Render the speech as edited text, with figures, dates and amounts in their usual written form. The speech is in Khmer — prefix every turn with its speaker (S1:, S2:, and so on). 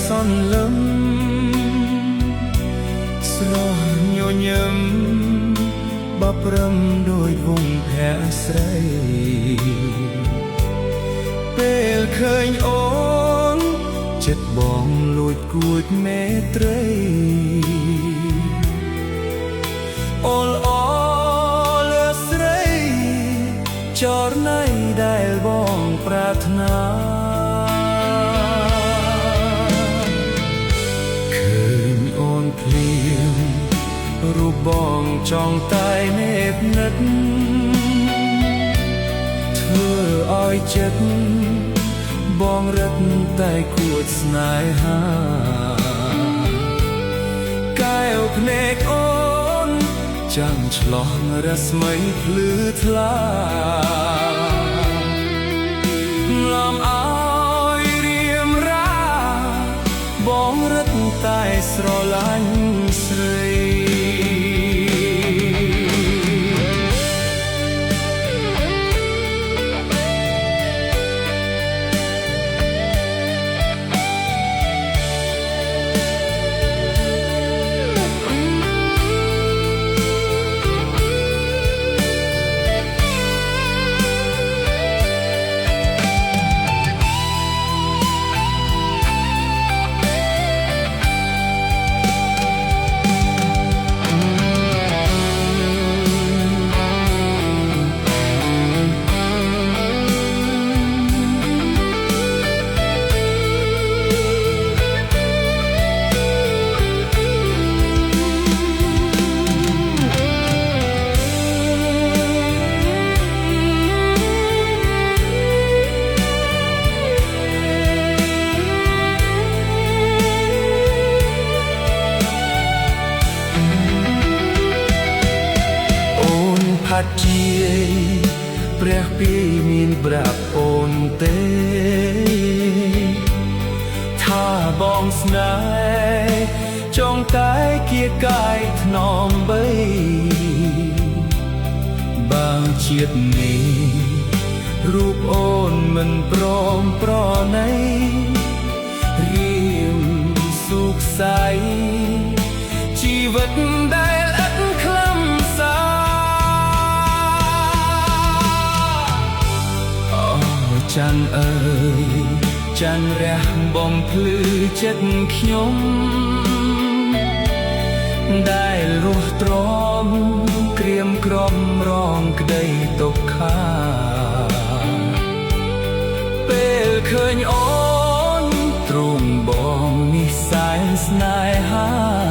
S1: សន្លឹមស្រស់ញញឹមបប្រឹមដោយវងភ័ក្រស្រីពេលឃើញអូនចិត្តបងលួចគួចមេត្រីអូលអលើស្រីចរណៃដែលបងប្រាថ្នាឃើញអូនភ្លៀងរូបបងចង់តែនេបនិតធ្វើឲ្យចិត្តបងរឹតតែគួចស្នេហាកែវភ្នែកអូនចាំឆ្លងរស្មីភ្លឺថ្លាលំអោយរៀមរាបងរឹតតែស្រឡាញ់ស្រីផាត់ជាព្រះពីមានប្រាប់អូនទេថាបងស្នេហ៍ចង់តែគៀកកាយថ្នមបីបើជាតិនេះរូបអូនមិនព្រមប្រណីរៀមសុខស័យជីវិតដែលឥតខ្លឹមសារច័ន្ទអើយច័ន្ទរះបំភ្លឺចិត្តខ្ញុំដែលរស់ទ្រាំក្រៀមក្រំរងក្តីទុក្ខាពេលឃើញអូនទ្រង់បងនេះសែនស្នេហា